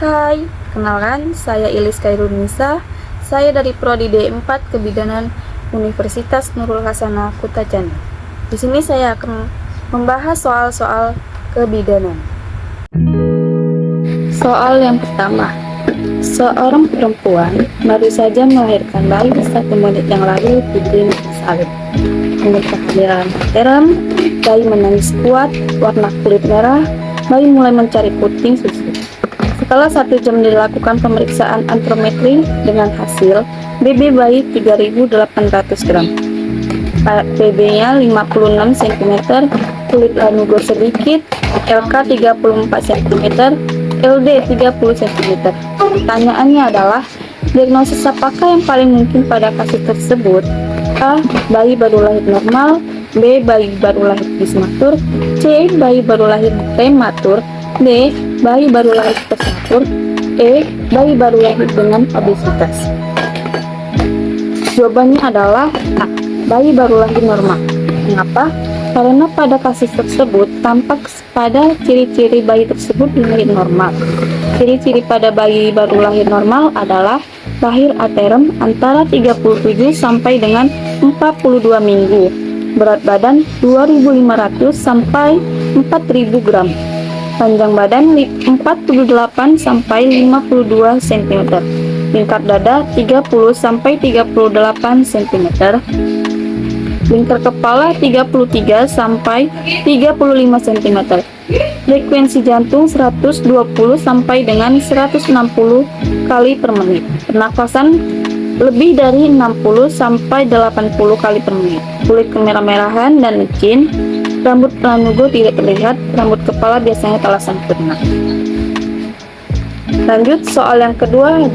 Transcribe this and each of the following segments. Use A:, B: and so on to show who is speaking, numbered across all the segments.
A: Hai, kenalkan saya Ilis Kairunisa. Saya dari Prodi D4 Kebidanan Universitas Nurul Hasanah Kutacani. Di sini saya akan membahas soal-soal kebidanan. Soal yang pertama, seorang perempuan baru saja melahirkan bayi 1 menit yang lalu di klinik salib. Menurut kehamilan terem, bayi menangis kuat, warna kulit merah, bayi mulai mencari puting susu. Setelah 1 jam dilakukan pemeriksaan antrometri dengan hasil BB bayi 3.800 gram, PB-nya 56 cm, kulit lanugo sedikit, LK 34 cm, LD 30 cm. Pertanyaannya adalah, diagnosis apakah yang paling mungkin pada kasus tersebut? A. Bayi baru lahir normal, B. Bayi baru lahir bismatur, C. Bayi baru lahir prematur, D. Bayi baru lahir prematur, E. Bayi baru lahir dengan obesitas. Jawabannya adalah A. Bayi baru lahir normal. Mengapa? Karena pada kasus tersebut tampak pada ciri-ciri bayi tersebut lahir normal. Ciri-ciri pada bayi baru lahir normal adalah lahir aterem antara 37 sampai dengan 42 minggu, berat badan 2.500 sampai 4.000 gram, panjang badan 48 sampai 52 cm, lingkar dada 30 sampai 38 cm, lingkar kepala 33 sampai 35 cm, frekuensi jantung 120 sampai dengan 160 kali per menit, pernapasan lebih dari 60 sampai 80 kali per menit, kulit kemerah-merahan dan licin, rambut lanugo tidak terlihat, rambut kepala biasanya telah sempurna. Lanjut, soal yang kedua.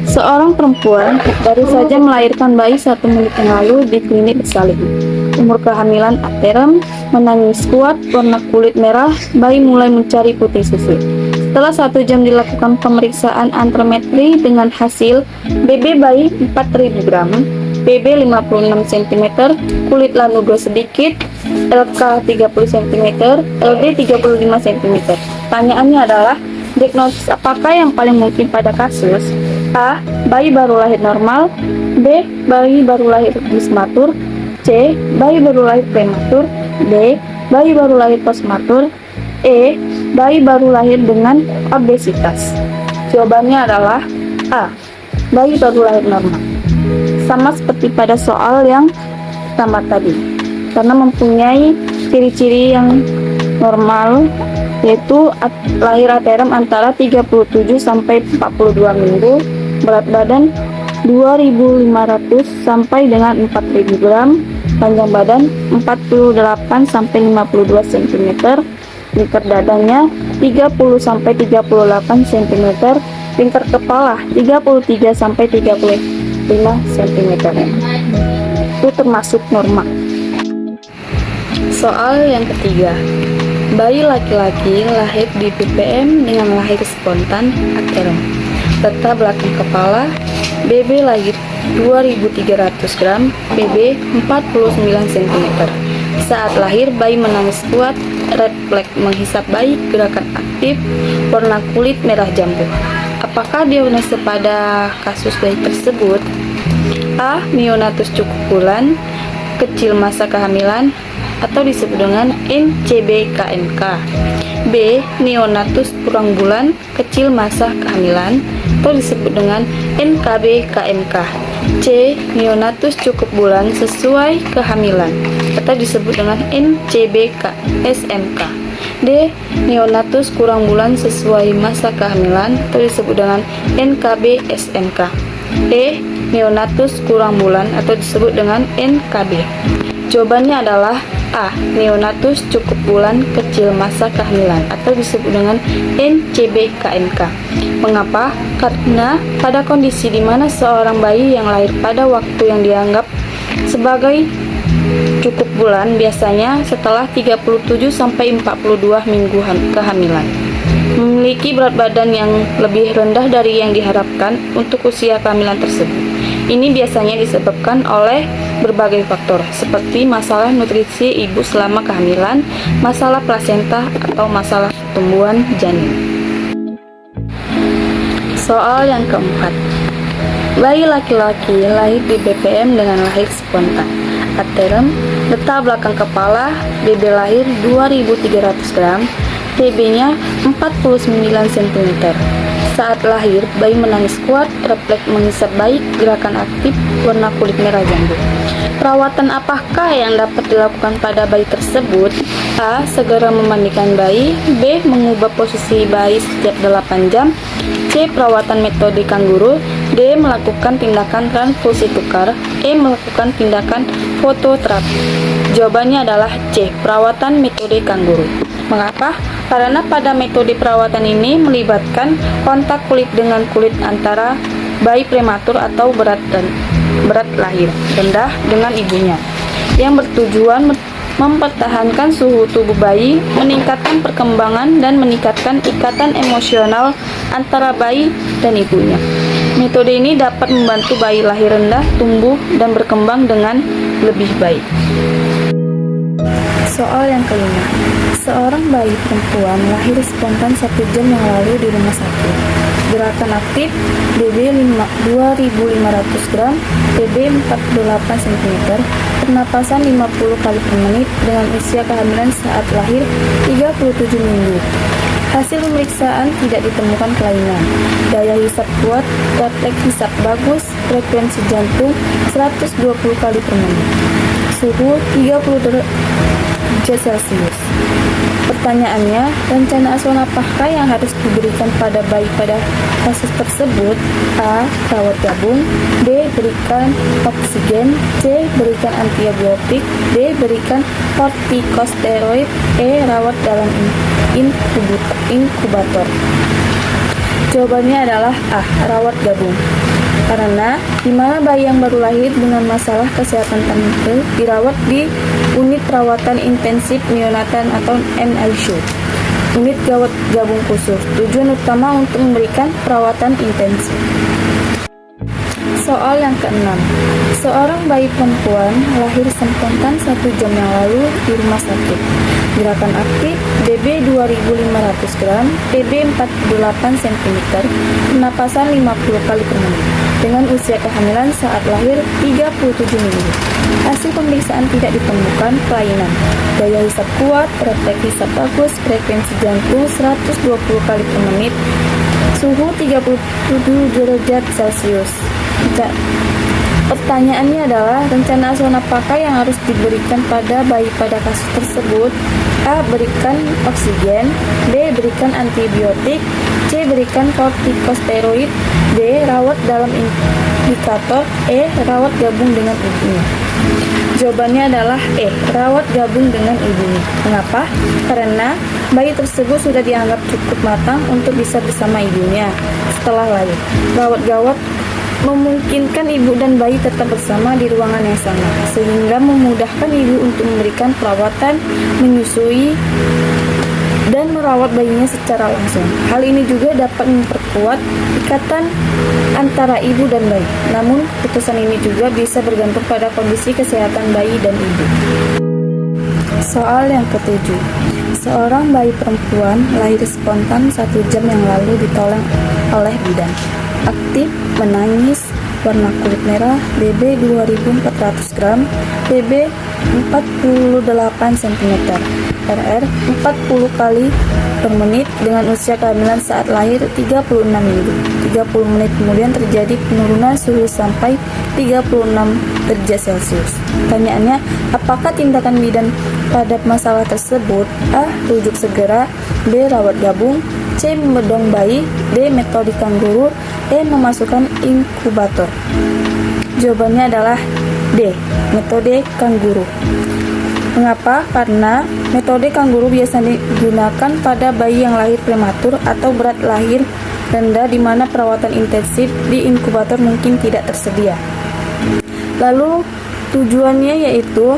A: Seorang perempuan baru saja melahirkan bayi 1 menit yang lalu di klinik bersalin. Umur kehamilan aterem, menangis kuat, warna kulit merah, bayi mulai mencari putih susu. Setelah 1 jam dilakukan pemeriksaan antrometri dengan hasil BB bayi 4.000 gram, PB 56 cm, kulit lanugo sedikit, LK 30 cm, LD 35 cm. Pertanyaannya adalah, diagnosis apakah yang paling mungkin pada kasus? A. Bayi baru lahir normal, B. Bayi baru lahir bismatur, C. Bayi baru lahir prematur, D. Bayi baru lahir postmatur, E. Bayi baru lahir dengan obesitas. Jawabannya adalah A. Bayi baru lahir normal. Sama seperti pada soal yang pertama tadi, karena mempunyai ciri-ciri yang normal, yaitu lahir aterem antara 37 sampai 42 minggu, berat badan 2.500 sampai dengan 4.000 gram, panjang badan 48 sampai 52 cm, lingkar dadanya 30 sampai 38 cm, lingkar kepala 33 sampai 35 cm. Itu termasuk normal. Soal yang ketiga. Bayi laki-laki lahir di BPM dengan lahir spontan aterem. Letak belakang kepala, BB lahir 2.300 gram, PB 49 cm. Saat lahir, bayi menangis kuat, refleks menghisap bayi, gerakan aktif, warna kulit merah jambu. Apakah diagnosis pada kasus bayi tersebut? A. Neonatus cukup bulan, kecil masa kehamilan, atau disebut dengan NCB-KMK. B. Neonatus kurang bulan, kecil masa kehamilan, atau disebut dengan NKB-KMK. C. Neonatus cukup bulan sesuai kehamilan, atau disebut dengan NCB-SMK. D. Neonatus kurang bulan sesuai masa kehamilan, atau disebut dengan NKB-SMK. E. Neonatus kurang bulan, atau disebut dengan NKB. Jawabannya adalah A. Neonatus cukup bulan kecil masa kehamilan, atau disebut dengan NCB-KMK. Mengapa? Karena pada kondisi di mana seorang bayi yang lahir pada waktu yang dianggap sebagai cukup bulan biasanya setelah 37 sampai 42 minggu kehamilan, memiliki berat badan yang lebih rendah dari yang diharapkan untuk usia kehamilan tersebut. Ini biasanya disebabkan oleh berbagai faktor, seperti masalah nutrisi ibu selama kehamilan, masalah plasenta, atau masalah pertumbuhan janin. Soal yang keempat. Bayi laki-laki lahir di BPM dengan lahir spontan. Aterem, letak belakang kepala, BB lahir 2300 gram, TB-nya 49 cm. Saat lahir, bayi menangis kuat, refleks menghisap baik, gerakan aktif, warna kulit merah jambu. Perawatan apakah yang dapat dilakukan pada bayi tersebut? A. Segera memandikan bayi. B. Mengubah posisi bayi setiap 8 jam. C. Perawatan metode kanguru. D. Melakukan tindakan transfusi tukar. E. Melakukan tindakan fototerapi. Jawabannya adalah C. Perawatan metode kanguru. Mengapa? Karena pada metode perawatan ini melibatkan kontak kulit dengan kulit antara bayi prematur atau berat lahir rendah dengan ibunya, yang bertujuan mempertahankan suhu tubuh bayi, meningkatkan perkembangan, dan meningkatkan ikatan emosional antara bayi dan ibunya. Metode ini dapat membantu bayi lahir rendah tumbuh dan berkembang dengan lebih baik. Soal yang kelima. Seorang bayi perempuan lahir spontan 1 jam yang lalu di rumah sakit. Gerakan aktif, BB 2500 gram, TB 48 cm, pernapasan 50 kali per menit dengan usia kehamilan saat lahir 37 minggu. Hasil pemeriksaan tidak ditemukan kelainan. Daya hisap kuat, refleks hisap bagus, frekuensi jantung 120 kali per menit. Suhu 30 derajat Celcius. Pertanyaannya, rencana asuhan apakah yang harus diberikan pada bayi pada kasus tersebut? A. Rawat gabung. B. Berikan oksigen. C. Berikan antibiotik. D. Berikan kortikosteroid. E. Rawat dalam inkubator. Jawabannya adalah A. Rawat gabung. Karena di mana bayi yang baru lahir dengan masalah kesehatan tertentu dirawat di unit perawatan intensif neonatal atau NICU, unit gawat gabung khusus. Tujuan utama untuk memberikan perawatan intensif. Soal yang keenam. Seorang bayi perempuan lahir spontan 1 jam yang lalu di rumah sakit. Gerakan aktif, BB 2500 gram, TB 48 cm, pernapasan 50 kali per menit. Dengan usia kehamilan saat lahir 37 minggu. Hasil pemeriksaan tidak ditemukan kelainan. Daya hisap kuat, refleks hisap bagus, frekuensi jantung 120 kali per menit, suhu 37 derajat Celcius. Pertanyaannya adalah, rencana asuhan apakah yang harus diberikan pada bayi pada kasus tersebut? A. Berikan oksigen. B. Berikan antibiotik. C. Berikan kortikosteroid. D. Rawat dalam inkubator. E. Rawat gabung dengan ibunya. Jawabannya adalah E. Rawat gabung dengan ibunya. Mengapa? Karena bayi tersebut sudah dianggap cukup matang untuk bisa bersama ibunya setelah lahir. Rawat gawat memungkinkan ibu dan bayi tetap bersama di ruangan yang sama, sehingga memudahkan ibu untuk memberikan perawatan, menyusui, dan merawat bayinya secara langsung. Hal ini juga dapat memperkuat ikatan antara ibu dan bayi. Namun, keputusan ini juga bisa bergantung pada kondisi kesehatan bayi dan ibu. Soal yang ketujuh. Seorang bayi perempuan lahir spontan 1 jam yang lalu ditolong oleh bidan. Aktif, menangis, warna kulit merah, BB 2400 gram, TB 48 cm, RR 40 kali per menit dengan usia kehamilan saat lahir 36 minggu. 30 menit kemudian terjadi penurunan suhu sampai 36 derajat Celcius. Pertanyaannya, apakah tindakan bidan pada masalah tersebut? A. Rujuk segera. B. Rawat gabung. C. Membedong bayi. D. Metode kanguru. E. Memasukkan inkubator. Jawabannya adalah D. Metode kanguru. Mengapa? Karena metode kanguru biasanya digunakan pada bayi yang lahir prematur atau berat lahir rendah di mana perawatan intensif di inkubator mungkin tidak tersedia. Lalu tujuannya yaitu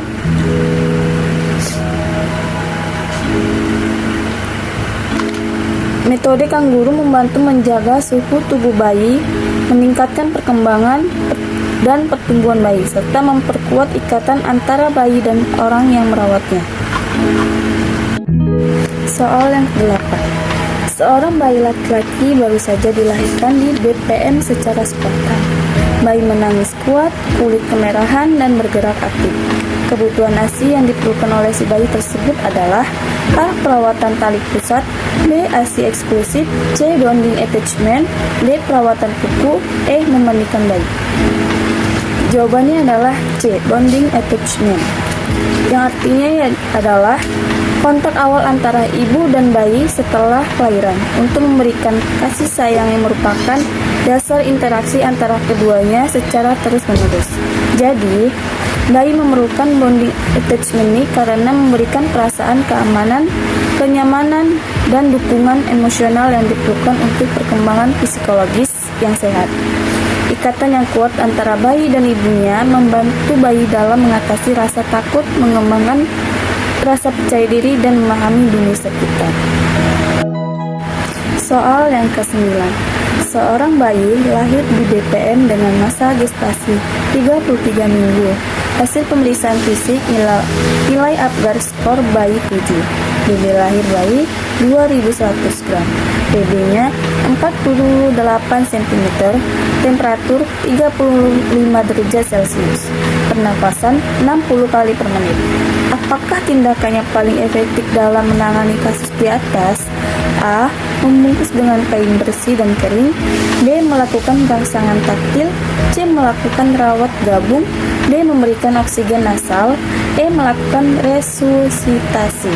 A: metode kanguru membantu menjaga suhu tubuh bayi, meningkatkan perkembangan dan pertumbuhan bayi, serta memperkuat ikatan antara bayi dan orang yang merawatnya. Soal yang ke-8. Seorang bayi laki-laki baru saja dilahirkan di BPM secara spontan. Bayi menangis kuat, kulit kemerahan, dan bergerak aktif. Kebutuhan ASI yang diperlukan oleh si bayi tersebut adalah A. Perawatan tali pusat, B. ASI eksklusif, C. Bonding attachment, D. Perawatan kuku, E. Memandikan bayi. Jawabannya adalah C. Bonding attachment, yang artinya adalah kontak awal antara ibu dan bayi setelah kelahiran untuk memberikan kasih sayang yang merupakan dasar interaksi antara keduanya secara terus-menerus. Jadi, bayi memerlukan bonding attachment ini karena memberikan perasaan keamanan, kenyamanan, dan dukungan emosional yang diperlukan untuk perkembangan psikologis yang sehat. Ikatan yang kuat antara bayi dan ibunya membantu bayi dalam mengatasi rasa takut, mengembangkan rasa percaya diri, dan memahami dunia sekitar. Soal yang ke-9. Seorang bayi lahir di BPM dengan masa gestasi 33 minggu. Hasil pemeriksaan fisik nilai Apgar skor bayi 7. BB lahir bayi 2100 gram. BB-nya 48 cm, temperatur 35 derajat Celcius. Pernapasan 60 kali per menit. Apakah tindakan yang paling efektif dalam menangani kasus di atas? A. Membungkus dengan kain bersih dan kering. B. Melakukan rangsangan taktil. C. Melakukan rawat gabung. D. Memberikan oksigen nasal. E. Melakukan resusitasi.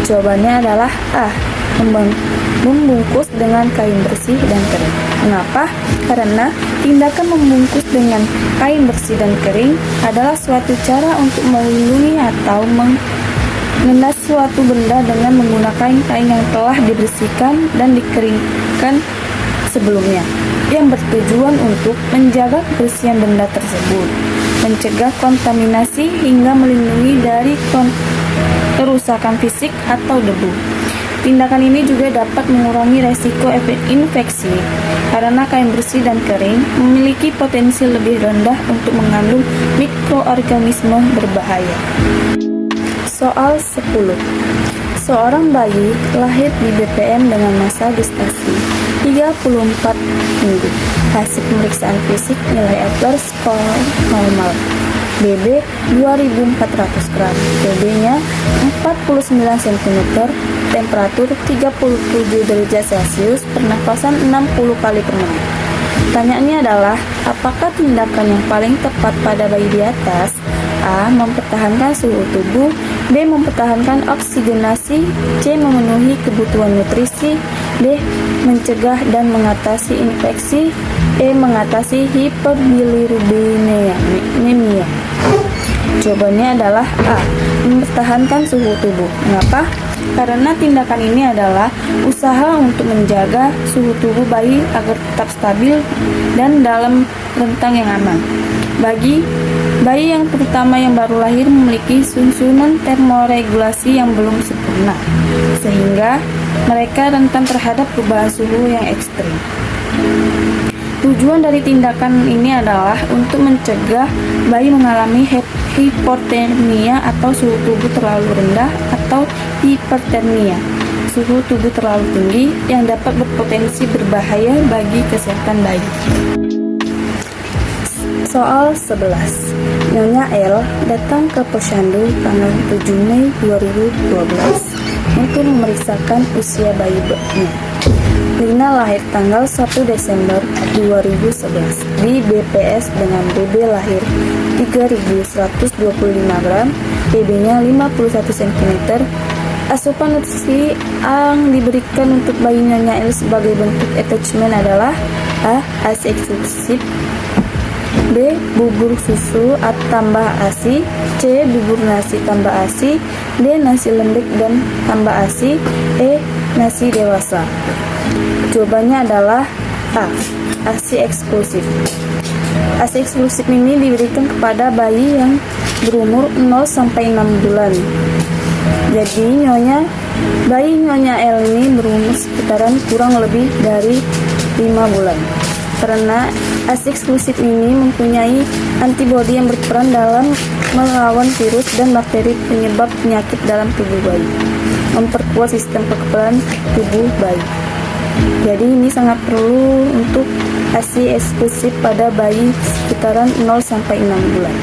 A: Jawabannya adalah A. Membungkus dengan kain bersih dan kering. Mengapa? Karena tindakan membungkus dengan kain bersih dan kering adalah suatu cara untuk melindungi atau mengendas suatu benda dengan menggunakan kain yang telah dibersihkan dan dikeringkan sebelumnya, yang bertujuan untuk menjaga kebersihan benda tersebut, mencegah kontaminasi, hingga melindungi dari kerusakan fisik atau debu. Tindakan ini juga dapat mengurangi resiko infeksi karena kain bersih dan kering memiliki potensi lebih rendah untuk mengandung mikroorganisme berbahaya. Soal 10. Seorang bayi lahir di BPM dengan masa gestasi 34 minggu. Hasil pemeriksaan fisik nilai Apgar skor normal. BB 2400 gram. BB-nya 49 cm, temperatur 37 derajat Celcius, pernapasan 60 kali per menit. Pertanyaannya adalah, apakah tindakan yang paling tepat pada bayi di atas? A. Mempertahankan suhu tubuh. B. Mempertahankan oksigenasi. C. Memenuhi kebutuhan nutrisi. D. Mencegah dan mengatasi infeksi. E. Mengatasi hiperbilirubinemia. Jawabannya adalah A. Mempertahankan suhu tubuh. Mengapa? Karena tindakan ini adalah usaha untuk menjaga suhu tubuh bayi agar tetap stabil dan dalam rentang yang aman. Bagi bayi yang terutama yang baru lahir memiliki susunan termoregulasi yang belum sempurna, sehingga mereka rentan terhadap perubahan suhu yang ekstrim. Tujuan dari tindakan ini adalah untuk mencegah bayi mengalami hipotermia atau suhu tubuh terlalu rendah, atau hipertermia, suhu tubuh terlalu tinggi yang dapat berpotensi berbahaya bagi kesehatan bayi. Soal 11. Nyonya L datang ke Posyandu tanggal 7 Mei 2012 untuk memeriksakan usia bayinya. Lina lahir tanggal 1 Desember 2011 di BPS dengan BB lahir 3125 gram, BB-nya 51 cm. Asupan nutrisi yang diberikan untuk bayi Nyonya L sebagai bentuk attachment adalah A. ASI eksklusif, B. Bubur susu tambah ASI, C. Bubur nasi tambah ASI, D. Nasi lembek dan tambah ASI, E. Nasi dewasa. Jawabannya adalah A. ASI eksklusif. ASI eksklusif ini diberikan kepada bayi yang berumur 0-6 bulan. Jadi bayi Nyonya L ini berumur sekitaran kurang lebih dari 5 bulan. Karena ASI eksklusif ini mempunyai antibodi yang berperan dalam melawan virus dan bakteri penyebab penyakit dalam tubuh bayi. memperkuat sistem kekebalan tubuh bayi. Jadi ini sangat perlu untuk ASI eksklusif pada bayi sekitaran 0 sampai 6 bulan.